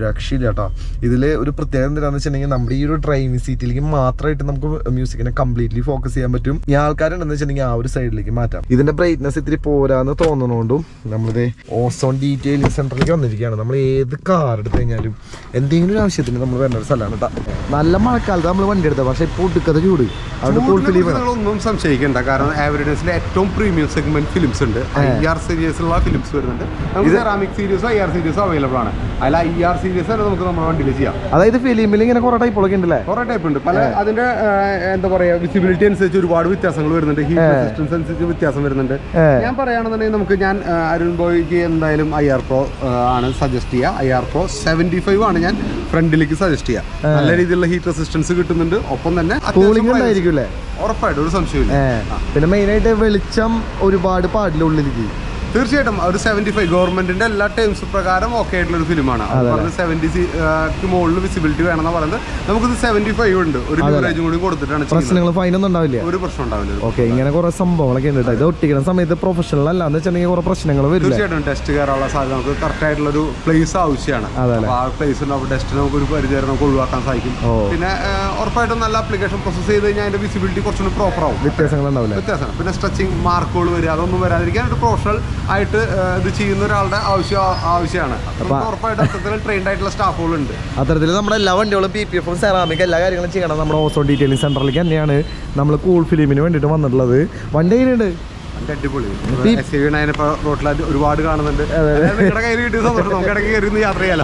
രക്ഷയില്ല കേട്ടോ. ഇതിൽ ഒരു പ്രത്യേകത എന്താണെന്ന് വെച്ചിട്ടുണ്ടെങ്കിൽ നമ്മുടെ ഈ ഒരു ഡ്രൈവിംഗ് സീറ്റിലേക്ക് മാത്രമായിട്ട് നമുക്ക് മ്യൂസിക്കിനെ കംപ്ലീറ്റ്ലി ഫോക്കസ് ചെയ്യാൻ പറ്റും. ഈ ആൾക്കാരുണ്ടെന്ന് വെച്ചിട്ടുണ്ടെങ്കിൽ ആ ഒരു സൈഡിലേക്ക് മാറ്റാം. ഇതിൻ്റെ ബ്രൈറ്റ്നസ് ഇത്തിരി പോരാന്ന് തോന്നുന്നതുകൊണ്ടും നമ്മളിത് ഓസോൺ ഡീറ്റെയിലിംഗ് സെൻറ്ററിലേക്ക് വന്നിരിക്കുകയാണ്. നമ്മൾ ഏത് കാർ എടുത്തു കഴിഞ്ഞാലും എന്തെങ്കിലും ഒരു ആവശ്യത്തിന് നമ്മൾ വരുന്ന ഒരു സ്ഥലമാണ് കേട്ടോ. നല്ല മഴക്കാലത്ത് നമ്മൾ വണ്ടി എടുത്തത്, പക്ഷേ ഇപ്പോൾ ഒടുക്കത്തെ ചൂട്.
ഒന്നും സംശയിക്കണ്ട, കാരണം ആവറേജിൽ ഏറ്റവും പ്രീമിയം സെഗ്മെന്റ് ഫിലിംസ് ഉണ്ട്. IR സീരീസുള്ള ഫിലിംസ് വരുന്നുണ്ട്. നമുക്ക് സെറാമിക് സീരീസോ IR സീരീസോ അവൈലബിൾ ആണ്. അതിൽ IR സീരീസ് തന്നെ നമുക്ക് നമ്മുടെ വണ്ടിയിൽ ചെയ്യാം.
അതായത് ഫിലിമിൽ ഇങ്ങനെ കുറേ ടൈപ്പുകളൊക്കെ ഉണ്ടല്ലേ?
കുറേ ടൈപ്പ് ഉണ്ട്. പല അതിന്റെ എന്താ പറയുക, വിസിബിലിറ്റി അനുസരിച്ച് ഒരുപാട് വ്യത്യാസങ്ങൾ വരുന്നുണ്ട്. ഹീറ്റ് റെസിസ്റ്റൻസ് അനുസരിച്ച് വ്യത്യാസം വരുന്നുണ്ട്. ഞാൻ പറയുകയാണെന്നുണ്ടെങ്കിൽ ഞാൻ അരുൺ ബോയ്ക്ക് എന്തായാലും IR Pro ആണ് സജസ്റ്റ് ചെയ്യുക. IR Pro 75 ആണ് ഞാൻ ഫ്രണ്ടിലേക്ക് സജസ്റ്റ് ചെയ്യുക. നല്ല രീതിയിലുള്ള ഹീറ്റ് റെസിസ്റ്റൻസ് കിട്ടുന്നുണ്ട്. ഒപ്പം തന്നെ ഉറപ്പായിട്ടും ഒരു സംശയമില്ല.
പിന്നെ മെയിനായിട്ട് വെളിച്ചം ഒരുപാട് പാടില്ല ഉള്ളിലേക്ക്.
തീർച്ചയായിട്ടും ഒരു 75 ഗവൺമെന്റിന്റെ എല്ലാ ടേംസ് പ്രകാരം ഓക്കെ ആയിട്ടുള്ള ഒരു ഫിലിമാണ്. 70 മുകളിൽ വിസിബിലിറ്റി വേണമെന്ന് പറയുന്നത്. നമുക്കിത് 75 ഉണ്ട്. ഒരു ലിവറേജും കൂടി കൊടുത്തിട്ടാണ്.
പ്രശ്നങ്ങൾ ഫൈനൊന്നും ഉണ്ടാവില്ല,
ഒരു പ്രശ്നം ഉണ്ടാവില്ല.
ഓക്കെ, ഇങ്ങനെ കുറെ സംഭവങ്ങളൊക്കെ ഉണ്ട്. ഇത് ഒട്ടിക്കുന്ന സമയത്ത് പ്രൊഫഷണൽ അല്ല എന്ന് വെച്ചിട്ടുണ്ടെങ്കിൽ കുറെ പ്രശ്നങ്ങൾ വരും.
തീർച്ചയായിട്ടും ടെസ്റ്റ് കയറാനുള്ള സാധ്യത നമുക്ക് കറക്റ്റ് ആയിട്ടുള്ള ഒരു പ്ലേസ് ആവശ്യമാണ്. ആ പ്ലേസ് ടെസ്റ്റ് നമുക്ക് ഒരു പരിധി വരെ നമുക്ക് ഒഴിവാക്കാൻ സാധിക്കും. പിന്നെ ഉറപ്പായിട്ടും നല്ല ആപ്ലിക്കേഷൻ പ്രോസസ് ചെയ്ത് കഴിഞ്ഞാൽ അതിന്റെ വിസിബിലിറ്റി കുറച്ചുകൂടി പ്രോപ്പർ ആവും.
വ്യത്യാസങ്ങൾ ഉണ്ടാവില്ല.
പിന്നെ സ്ട്രെച്ചിങ് മാർക്കുകൾ വരിക, അതൊന്നും വരാതിരിക്കാൻ ഒരു പ്രൊഫഷണൽ ആയിട്ട് ഇത് ചെയ്യുന്ന ഒരാളുടെ ആവശ്യമാണ്. ഉറപ്പായിട്ടും അത്തരത്തിൽ ട്രെയിൻഡ് ആയിട്ടുള്ള സ്റ്റാഫുകളുണ്ട്.
അത്തരത്തിൽ നമ്മുടെ എല്ലാ വണ്ടികളും PPF സെറാമിക് എല്ലാ കാര്യങ്ങളും ചെയ്യണം. നമ്മുടെ ഓസോൺ ഡീറ്റെയിലിംഗ് സെന്ററിലേക്ക് തന്നെയാണ് നമ്മൾ കൂൾ ഫിലിമിന് വേണ്ടിയിട്ട് വന്നിട്ടുള്ളത്. വണ്ടി എങ്ങനെയുണ്ട്?
അടിപൊളി. റോട്ടിൽ ഒരുപാട് കാണുന്നുണ്ട്. നിങ്ങളുടെ കയ്യിൽ കിട്ടിയ സന്തോഷം. നമുക്ക് ഇടയ്ക്ക് കയറി യാത്ര ചെയ്യാലോ.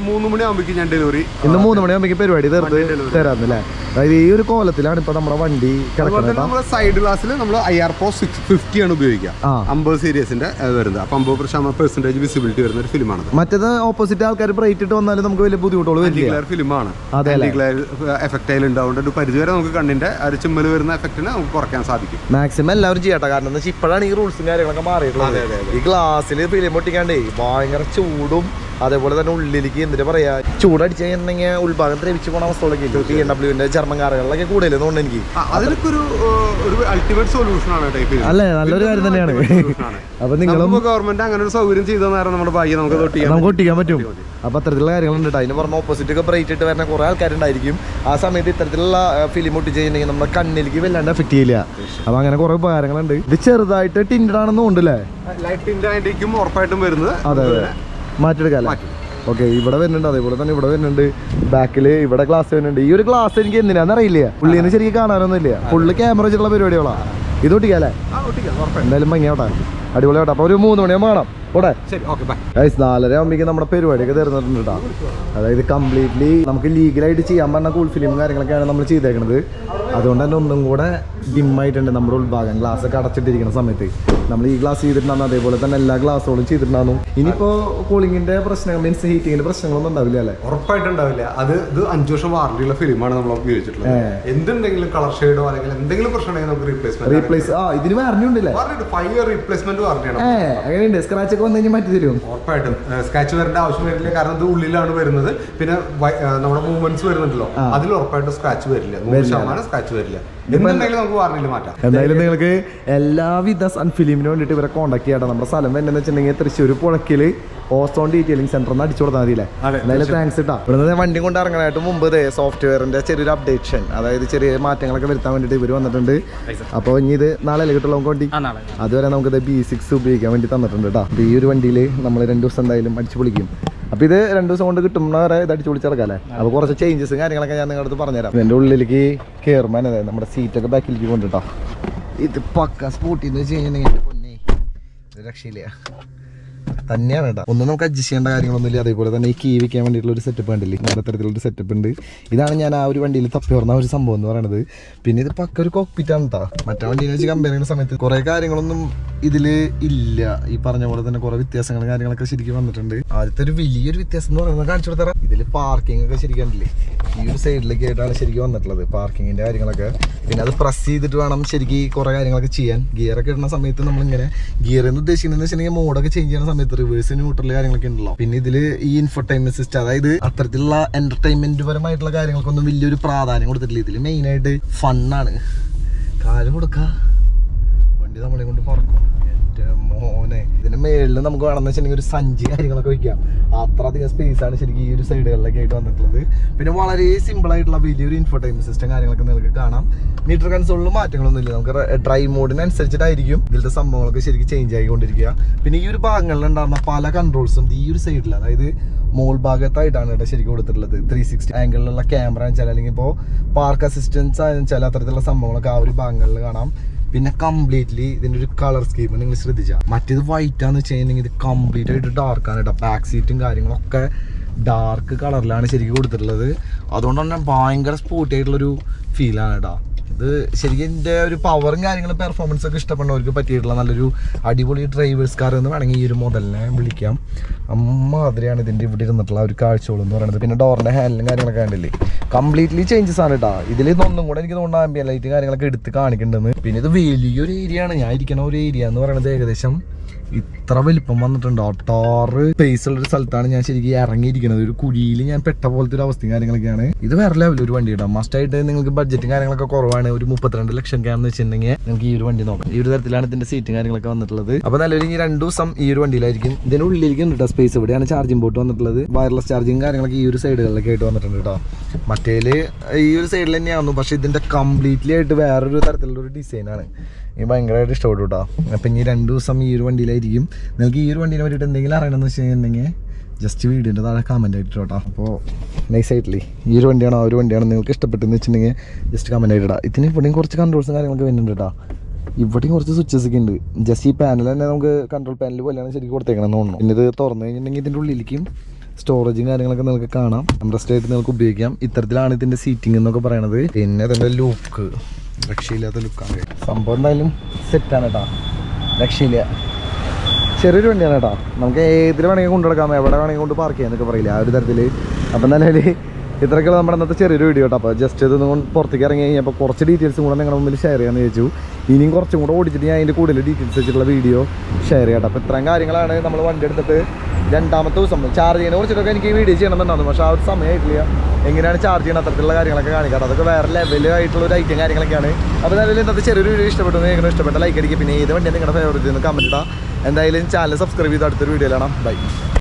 3 മണിയാകുമ്പോഴേക്കും ഞാൻ ഡെലിവറി,
ഇന്ന് 3 മണിയാകുമ്പോഴേക്കും പരിപാടി തീർത്ത് തരാന്നല്ലേ. അതായത് ഈ ഒരു കോലത്തിലാണ് ഇപ്പൊ നമ്മുടെ വണ്ടി കിടക്കുന്നത്.
നമ്മുടെ സൈഡ് ഗ്ലാസ്സിൽ നമ്മൾ IR Pro 650 ആണ് ഉപയോഗിക്കുക. 50 സീരീസിന്റെ വരുന്നത്. അപ്പൊ 50% വിസിബിലിറ്റി വരുന്ന ഒരു ഫിലിമാണ്.
മറ്റേത് ഓപ്പോസിറ്റ് ആൾക്കാർ ബ്രൈറ്റ് ഇട്ട് വന്നാലും നമുക്ക് വലിയ ബുദ്ധിമുട്ടുകൾ വരില്ല.
ഫിലിമാണ്. എഫക്റ്റ് അതിലുണ്ടാവുകൊണ്ട് ഒരു പരിധിവരെ നമുക്ക് കണ്ണിന്റെ ഒരു ചിമ്മൽ വരുന്ന എഫക്റ്റിനെ നമുക്ക് കുറയ്ക്കാൻ സാധിക്കും.
മാക്സിമം എല്ലാവരും ചെയ്യട്ടെ. കാരണം എന്താ വെച്ചാൽ ഇപ്പോഴാണ് ഈ റൂൾസും കാര്യങ്ങളൊക്കെ മാറിയിട്ടുള്ളത്. ഈ ഗ്ലാസ്സിൽ ഫിലിം ഒട്ടിക്കാണ്ടേ ഭയങ്കര ചൂടും അതേപോലെ തന്നെ ഉള്ളിലേക്ക് എന്തിനാ പറയാ ചൂടടിച്ച് കഴിഞ്ഞിട്ടുണ്ടെങ്കിൽ ഉൾഭാഗം ദ്രവിച്ച് പോണ അവസ്ഥകളൊക്കെ BMW ജർമ്മൻ കാറുകളിലൊക്കെ കൂടുതൽ തോന്നുന്നു എനിക്ക്.
അതിനൊക്കെ ഒരു അൾട്ടിമേറ്റ് സൊല്യൂഷൻ ആണ്
അല്ലേ, നല്ലൊരു കാര്യം തന്നെയാണ്. അപ്പൊ നിങ്ങളും
ഗവൺമെന്റ് അങ്ങനെ ഒരു സൗകര്യം ചെയ്തു തന്നാലും നമ്മുടെ ഭാഗ്യം നമുക്ക്
ഒട്ടിക്കാൻ പറ്റും. അപ്പൊ അത്തരത്തിലുള്ള കാര്യങ്ങളുണ്ട്. അതിന് പറഞ്ഞ ഓപ്പോസിറ്റ് ഒക്കെ ബ്രൈറ്റ് ഇട്ട് വരുന്ന കുറെ ആൾക്കാരുണ്ടായിരിക്കും. ആ സമയത്ത് ഇത്തരത്തിലുള്ള ഫിലിം ഒട്ടിച്ച് കഴിഞ്ഞിട്ടുണ്ടെങ്കിൽ നമ്മുടെ കണ്ണിലേക്ക് വല്ലാണ്ട് എഫക്ട് ചെയ്യില്ല. അപ്പൊ അങ്ങനെ കുറെ ഉപകാരങ്ങളുണ്ട്. ഇത് ചെറുതായിട്ട് ടിൻഡ് ആണെന്നും ഉണ്ടല്ലേ,
ഉറപ്പായിട്ടും വരുന്നത്.
അതെ അതെ, മാറ്റിയെടുക്കാം അല്ലേ. ഓക്കെ, ഇവിടെ വരുന്നുണ്ട്. അതേപോലെ തന്നെ ഇവിടെ വരുന്നുണ്ട്. ബാക്കില് ഇവിടെ ഗ്ലാസ് വരുന്നുണ്ട്. ഈ ഒരു ഗ്ലാസ് എനിക്ക് എന്തിനാന്ന് അറിയില്ല, പുള്ളിന്ന് ശരിക്കും കാണാനൊന്നും ഇല്ല. ഫുള്ള് ക്യാമറ വെച്ചിട്ടുള്ള പരിപാടികളാണ്. ഇത് ഒട്ടിക്കാം അല്ലേ, എന്തായാലും ഭംഗിയോട്ടെ, അടിപൊളിയോട്ടെ. അപ്പൊ ഒരു 3 മണിയാകുമ്പോൾ കാണാം. ഓടെ 4:30 ആകുമ്പോഴേക്കും നമ്മുടെ പരിപാടിയൊക്കെ തീർന്നിട്ടുണ്ട് കേട്ടോ. അതായത് കംപ്ലീറ്റ്ലി നമുക്ക് ലീഗലായിട്ട് ചെയ്യാൻ പറഞ്ഞ കൂൾ ഫിലിമും കാര്യങ്ങളൊക്കെയാണ് നമ്മൾ ചെയ്തേക്കുന്നത്. അതുകൊണ്ട് തന്നെ ഒന്നും കൂടെ ഡിമ്മായിട്ടുണ്ട് നമ്മുടെ ഉൾഭാഗം. ഗ്ലാസ് ഒക്കെ അടച്ചിട്ടിരിക്കുന്ന സമയത്ത് നമ്മൾ ഈ ഗ്ലാസ് ചെയ്തിട്ടുണ്ടാകും, അതേപോലെ തന്നെ എല്ലാ ഗ്ലാസുകളും ചെയ്തിട്ടുണ്ടാകും. ഇനിയിപ്പോൾ കൂളിങ്ങിന്റെ പ്രശ്നങ്ങൾ, മീൻസ് ഹീറ്റിങ്ങിന്റെ പ്രശ്നങ്ങളൊന്നും ഉണ്ടാവില്ല അല്ലേ?
ഉറപ്പായിട്ടും ഉണ്ടാവില്ല. ഇത് 5 വർഷം വാറണ്ടിയുള്ള ഫിലിമാണ് നമ്മൾ ഉപയോഗിച്ചിട്ടുള്ളത്. എന്തുണ്ടെങ്കിലും കളർ ഷെയ്ഡോ അല്ലെങ്കിൽ എന്തെങ്കിലും പ്രശ്നം ഉണ്ടെങ്കിൽ നമുക്ക് റീപ്ലേസ്
ഇതിന് വാറണ്ടിയുണ്ടല്ലേ?
5 ഇയർ റീപ്ലേസ്മെന്റ് വാറണ്ടിയാണ്.
അങ്ങനെയുണ്ട്. സ്ക്രാച്ച് ഒക്കെ വന്നു കഴിഞ്ഞാൽ മാറ്റി തരും.
ഉറപ്പായിട്ടും സ്ക്രാച്ച് വരേണ്ട ആവശ്യം വരില്ല, കാരണം ഇത് ഉള്ളിലാണ് വരുന്നത്. പിന്നെ നമ്മുടെ മൂവ്മെന്റ്സ് വരുന്നുണ്ടല്ലോ, അതിൽ ഉറപ്പായിട്ടും സ്ക്രാച്ച് വരില്ല, 100% സ്ക്രാച്ച് വരില്ല. എന്തുണ്ടെങ്കിലും നമുക്ക് വാറണ്ടിയിൽ മാറ്റാം.
എന്തായാലും നിങ്ങൾക്ക് എല്ലാവിധ സൺ ഫിലിമിന് വേണ്ടിയിട്ട് ഇവരെ കോൺടാക്ട് ചെയ്യാം. നമ്മുടെ സ്ഥലം എന്താണെന്ന് വെച്ചിട്ടുണ്ടെങ്കിൽ തൃശ്ശൂർ പുഴക്കില് ഓസോൺ ഡീറ്റെയിലിംഗ് സെന്റർ എന്ന് അടിച്ചു കൊടുത്താൽ മതിയില്ലേ. എന്തായാലും താങ്ക്സ് കേട്ടോ. ഇവിടെ വണ്ടി കൊണ്ട് ഇറങ്ങാനായിട്ട് മുമ്പ് സോഫ്റ്റ്വെയറിന്റെ ചെറിയൊരു അപ്ഡേഷൻ, അതായത് ചെറിയ മാറ്റങ്ങളൊക്കെ വരുത്താൻ വേണ്ടിയിട്ട് ഇവർ വന്നിട്ടുണ്ട്. അപ്പോൾ ഇനി ഇത് നാളെ അല്ലേ കിട്ടുള്ളൂ നമുക്ക് വണ്ടി. അതുവരെ നമുക്കിത് B6 ഉപയോഗിക്കാൻ വേണ്ടി തന്നിട്ടുണ്ട് കേട്ടോ. അപ്പോൾ ഈ ഒരു വണ്ടിയിൽ നമ്മൾ 2 ദിവസം എന്തായാലും അടിച്ചു പൊളിക്കും. അപ്പോൾ ഇത് 2 ദിവസം കൊണ്ട് കിട്ടുന്നവരെ ഇത് അടിച്ചു പൊളിച്ചെടുക്കാം അല്ലേ. അപ്പോൾ കുറച്ച് ചേഞ്ചസും കാര്യങ്ങളൊക്കെ ഞാൻ നിങ്ങളുടെ അടുത്ത് പറഞ്ഞുതരാം. എൻ്റെ ഉള്ളിലേക്ക് കയറുമ്പോൾ അതെ നമ്മുടെ സീറ്റൊക്കെ ബാക്കിലേക്ക് കൊണ്ടിട്ടോ. ഇത് പക്ക സ്പോട്ടി എന്ന് വെച്ച് കഴിഞ്ഞിട്ടുണ്ടെങ്കിൽ എൻ്റെ പൊന്നെ ഇത് രക്ഷയില്ല തന്നെയാണ് കേട്ടോ. ഒന്നും നമുക്ക് അഡ്ജസ്റ്റ് ചെയ്യേണ്ട കാര്യങ്ങളൊന്നുമില്ല. അതേപോലെ തന്നെ ഈ കീ വെക്കാൻ വേണ്ടിയിട്ടുള്ള ഒരു സെറ്റപ്പ് ഉണ്ടല്ലേ, നല്ല തരത്തിലുള്ളൊരു സെറ്റപ്പ് ഉണ്ട്. ഇതാണ് ഞാൻ ആ ഒരു വണ്ടിയിൽ തപ്പി പറഞ്ഞ ഒരു സംഭവം എന്ന് പറയുന്നത്. പിന്നെ ഇത് പക്ക ഒരു കോക്പിറ്റാണ് കേട്ടോ. മറ്റേ വണ്ടീനെ വെച്ച് കമ്പയർ ചെയ്യുന്ന സമയത്ത് കുറേ കാര്യങ്ങളൊന്നും ഇതിൽ ഇല്ല. ഈ പറഞ്ഞ പോലെ തന്നെ കുറേ വ്യത്യാസങ്ങളും കാര്യങ്ങളൊക്കെ ശരിക്കും വന്നിട്ടുണ്ട്. ആദ്യത്തെ ഒരു വലിയൊരു വ്യത്യാസം എന്ന് പറയുന്നത് കാണിച്ചു കൊടുത്തറ, ഇതിൽ പാർക്കിംഗ് ഒക്കെ ശരിക്കണ്ടില്ലേ ഈ ഒരു സൈഡിലേക്ക് ആയിട്ടാണ് ശരിക്കും വന്നിട്ടുള്ളത് പാർക്കിങ്ങിൻ്റെ കാര്യങ്ങളൊക്കെ. പിന്നെ അത് പ്രസ് ചെയ്തിട്ട് വേണം ശരിക്കും കുറേ കാര്യങ്ങളൊക്കെ ചെയ്യാൻ. ഗിയറൊക്കെ ഇടുന്ന സമയത്ത് നമ്മളിങ്ങനെ ഗിയർ എന്ന് ഉദ്ദേശിക്കുന്നത് വെച്ചിട്ടുണ്ടെങ്കിൽ മോഡൊക്കെ ചേഞ്ച് ചെയ്യുന്ന സമയത്ത് റിവേഴ്സ് ന്യൂട്രൽ കാര്യങ്ങളൊക്കെ ഉണ്ടല്ലോ. പിന്നെ ഇതില് ഈ ഇൻഫർടൈൻമെന്റ് സിസ്റ്റം, അതായത് അത്തരത്തിലുള്ള എന്റർടൈൻമെന്റ് പരമായിട്ടുള്ള കാര്യങ്ങൾക്കൊന്നും വലിയൊരു പ്രാധാന്യം കൊടുത്തിട്ടില്ല. ഇതിൽ മെയിനായിട്ട് ഫണ്ണാണ്. കാല് കൊടുക്ക, വണ്ടി നമ്മളെ കൊണ്ട് പറക്കും. മോനെ ഇതിന്റെ മേളിൽ നമുക്ക് വേണമെന്ന് വെച്ചിട്ടുണ്ടെങ്കിൽ ഒരു സഞ്ചി കാര്യങ്ങളൊക്കെ വെക്കാം. അത്രയധികം സ്പേസ് ആണ് ശരിക്കും ഈ ഒരു സൈഡുകളിലൊക്കെ ആയിട്ട് വന്നിട്ടുള്ളത്. പിന്നെ വളരെ സിമ്പിൾ ആയിട്ടുള്ള വലിയൊരു ഇൻഫർടൈൻമെന്റ് സിസ്റ്റം കാര്യങ്ങളൊക്കെ നിങ്ങൾക്ക് കാണാം. മീറ്റർ കൺസോളിൽ മാറ്റങ്ങളൊന്നും ഇല്ല. നമുക്ക് ഡ്രൈവ് മോഡിനനുസരിച്ചിട്ടായിരിക്കും ഇതിലത്തെ സംഭവങ്ങളൊക്കെ ശരിക്കും ചേഞ്ച് ആയിക്കൊണ്ടിരിക്കുക. പിന്നെ ഈ ഒരു ഭാഗങ്ങളിൽ ഉണ്ടാകുന്ന പല കൺട്രോൾസും ഈ ഒരു സൈഡിൽ, അതായത് മോൾ ഭാഗത്തായിട്ടാണ് കേട്ടോ ശരിക്കും കൊടുത്തിട്ടുള്ളത്. 360 ആംഗിളിലുള്ള ക്യാമറ വെച്ചാൽ, അല്ലെങ്കിൽ ഇപ്പോൾ പാർക്ക് അസിസ്റ്റൻസ് ആണെന്ന് അത്തരത്തിലുള്ള സംഭവങ്ങളൊക്കെ ആ ഒരു ഭാഗങ്ങളിൽ കാണാം. പിന്നെ കംപ്ലീറ്റ്ലി ഇതിൻ്റെ ഒരു കളർ സ്കീം നിങ്ങൾ ശ്രദ്ധിച്ചാൽ, മറ്റേത് വൈറ്റ് ആണെന്ന് വെച്ച് കഴിഞ്ഞാൽ ഇത് കംപ്ലീറ്റ് ആയിട്ട് ഡാർക്കാണ് കേട്ടോ. ബാക്ക് സീറ്റും കാര്യങ്ങളൊക്കെ ഡാർക്ക് കളറിലാണ് ശരിക്കും കൊടുത്തിട്ടുള്ളത്. അതുകൊണ്ട് തന്നെ ഭയങ്കര സ്പോർട്ടി ആയിട്ടുള്ളൊരു ഫീലാണ് കേട്ടോ. ഇത് ശരിക്കും ഇതിൻ്റെ ഒരു പവറും കാര്യങ്ങളും പെർഫോമൻസ് ഒക്കെ ഇഷ്ടപ്പെടുന്നവർക്ക് പറ്റിയിട്ടുള്ള നല്ലൊരു അടിപൊളി ഡ്രൈവേഴ്സ് കാർ എന്ന് വേണമെങ്കിൽ ഈ ഒരു മോഡലിനെ വിളിക്കാം. അമ്മാതിരിയാണ് ഇതിൻ്റെ ഇവിടെ ഇരുന്നിട്ടുള്ള ഒരു കാഴ്ചകൾ എന്ന് പറയുന്നത്. പിന്നെ ഡോറിൻ്റെ ഹാൻഡിലും കാര്യങ്ങളൊക്കെ കണ്ടില്ലേ, കംപ്ലീറ്റ്ലി ചേഞ്ചസ് ആണ് കേട്ടോ. ഇതിൽ ഒന്നും കൂടെ എനിക്ക് തോന്നുന്നു ആംബിയൻ ലൈറ്റ് കാര്യങ്ങളൊക്കെ എടുത്ത് കാണിക്കേണ്ടത്. പിന്നെ ഇത് വലിയൊരു ഏരിയ ആണ്. ഞാൻ ഇരിക്കുന്ന ഒരു ഏരിയ എന്ന് പറയുന്നത് ഏകദേശം ഇത്ര വലിപ്പം വന്നിട്ടുണ്ട്. 6 സ്പേസ് ഉള്ളൊരു സ്ഥലത്താണ് ഞാൻ ശരിക്കും ഇറങ്ങിയിരിക്കുന്നത്. ഒരു കുഴിയിൽ ഞാൻ പെട്ട പോലത്തെ ഒരു അവസ്ഥയും കാര്യങ്ങളൊക്കെയാണ്. ഇത് വേറെ ലെവൽ ഒരു വണ്ടി കേട്ടോ. മസ്റ്റായിട്ട് നിങ്ങൾക്ക് ബഡ്ജറ്റും കാര്യങ്ങളൊക്കെ കുറവാണ്, ഒരു 32 ലക്ഷം ആണെന്ന് വെച്ചിട്ടുണ്ടെങ്കിൽ നിങ്ങൾക്ക് ഈ ഒരു വണ്ടി നോക്കാം. ഈ ഒരു തരത്തിലാണ് ഇതിന്റെ സീറ്റും കാര്യങ്ങളൊക്കെ വന്നിട്ടുള്ളത്. അപ്പോൾ നല്ലൊരു 2 ദിവസം ഈ ഒരു വണ്ടിയിലായിരിക്കും. ഇതിന്റെ ഉള്ളിലേക്ക് ഉണ്ട് കേട്ടോ സ്പേസ്. ഇവിടെയാണ് ചാർജിംഗ് പോർട്ട് വന്നിട്ടുള്ളത്. വയർലെസ് ചാർജിങ് കാര്യങ്ങളൊക്കെ ഈ ഒരു സൈഡുകളിലൊക്കെ ആയിട്ട് വന്നിട്ടുണ്ട് കേട്ടോ. മറ്റേല് ഈ ഒരു സൈഡിൽ തന്നെയായിരുന്നു, പക്ഷെ ഇതിന്റെ കംപ്ലീറ്റ്ലി ആയിട്ട് വേറൊരു തരത്തിലുള്ള ഒരു ഡിസൈനാണ്. എനിക്ക് ഭയങ്കരമായിട്ട് ഇഷ്ടപ്പെട്ടു കേട്ടോ. അപ്പം ഇനി 2 ദിവസം ഈ ഒരു വണ്ടിയിലായിരിക്കും. നിങ്ങൾക്ക് ഈ ഒരു വണ്ടീനെ പറ്റിയിട്ട് എന്തെങ്കിലും അറിയണമെന്ന് വെച്ച് കഴിഞ്ഞിട്ടുണ്ടെങ്കിൽ ജസ്റ്റ് വീഡിയോൻ്റെ താഴെ കമൻറ്റ് ആയിട്ട് കേട്ടോ. അപ്പോൾ നൈസായിട്ടില്ലേ ഈ ഒരു വണ്ടിയാണോ ആ ഒരു വണ്ടിയാണോ നിങ്ങൾക്ക് ഇഷ്ടപ്പെട്ടെന്ന് വെച്ചിട്ടുണ്ടെങ്കിൽ ജസ്റ്റ് കമൻറ്റ് ആയിട്ട് ഇടാം. ഇതിന് ഇവിടെയും കുറച്ച് കൺട്രോൾസും കാര്യങ്ങളൊക്കെ വരുന്നുണ്ട് കേട്ടോ. ഇവിടെയും കുറച്ച് സ്വിച്ചസ് ഒക്കെ ഉണ്ട്. ജസ്റ്റ് ഈ പാനൽ തന്നെ നമുക്ക് കൺട്രോൾ പാനൽ പോലെയാണ് ശരിക്കും കൊടുത്തേക്കണമെന്ന് തോന്നുന്നു. പിന്നെ ഇത് തുറന്നു കഴിഞ്ഞിട്ടുണ്ടെങ്കിൽ ഇതിൻ്റെ ഉള്ളിലേക്കും സ്റ്റോറേജും കാര്യങ്ങളൊക്കെ നിങ്ങൾക്ക് കാണാം. റെസ്റ്റ് ആയിട്ട് നിങ്ങൾക്ക് ഉപയോഗിക്കാം. ഇത്തരത്തിലാണ് ഇതിൻ്റെ സീറ്റിംഗ് എന്നൊക്കെ പറയണത്. പിന്നെ ഇതിൻ്റെ ലുക്ക് രക്ഷയില്ലാത്ത ലുക്കാണ്. സംഭവം എന്തായാലും സെറ്റാണ് കേട്ടോ, രക്ഷയില്ല. ചെറിയൊരു വണ്ടിയാണ് കേട്ടോ. നമുക്ക് ഏതിൽ വേണമെങ്കിൽ കൊണ്ടു നടക്കാം, എവിടെ വേണമെങ്കിൽ കൊണ്ട് പാർക്ക് ചെയ്യാന്നൊക്കെ പറയില്ല ആ ഒരു തരത്തിൽ. അപ്പം നിലവിൽ ഇത്രയൊക്കെ നമ്മുടെ ഇന്നത്തെ ചെറിയൊരു വീഡിയോ കേട്ടോ. അപ്പോൾ ജസ്റ്റ് ഇതൊന്നും പുറത്തേക്ക് ഇറങ്ങി കഴിഞ്ഞപ്പോൾ കുറച്ച് ഡീറ്റെയിൽസും കൂടെ നിങ്ങളുടെ മുമ്പിൽ ഷെയർ ചെയ്യാമെന്ന് ചോദിച്ചു. ഇനിയും കുറച്ചും കൂടെ ഓടിച്ചിട്ട് ഞാൻ അതിൻ്റെ കൂടുതൽ ഡീറ്റെയിൽസ് വെച്ചിട്ടുള്ള വീഡിയോ ഷെയർ ചെയ്യാം കേട്ടോ. അപ്പോൾ ഇത്രയും കാര്യങ്ങളാണ് നമ്മൾ വണ്ടി എടുത്തിട്ട് രണ്ടാമത്തെ ദിവസം ചാർജ് ചെയ്യുന്നതിനെ കുറിച്ചിട്ടൊക്കെ എനിക്ക് വീഡിയോ ചെയ്യണമെന്നുണ്ടായിരുന്നു. പക്ഷേ ആ ഒരു സമയമായിട്ടില്ല. എങ്ങനെയാണ് ചാർജ് ചെയ്യണം അത്തരത്തിലുള്ള കാര്യങ്ങളൊക്കെ കാണിക്കാം. അതൊക്കെ വേറെ ലെവലായിട്ടുള്ള ഒരു ഐറ്റം കാര്യങ്ങളൊക്കെയാണ്. അപ്പോൾ എന്തായാലും ഇന്നത്തെ ചെറിയൊരു വീഡിയോ ഇഷ്ടപ്പെട്ടു. നിങ്ങൾക്ക് ഇഷ്ടപ്പെട്ട ലൈക്ക് അടിക്കുക. പിന്നെ ഏത് വണ്ടിയാണ് നിങ്ങളുടെ ഫേവറേറ്റ് എന്ന് കമൻറ്റ് ഇടാം. എന്തായാലും ചാനൽ സബ്സ്ക്രൈബ് ചെയ്ത് അടുത്തൊരു വീഡിയോയിലാണ്. ബൈ.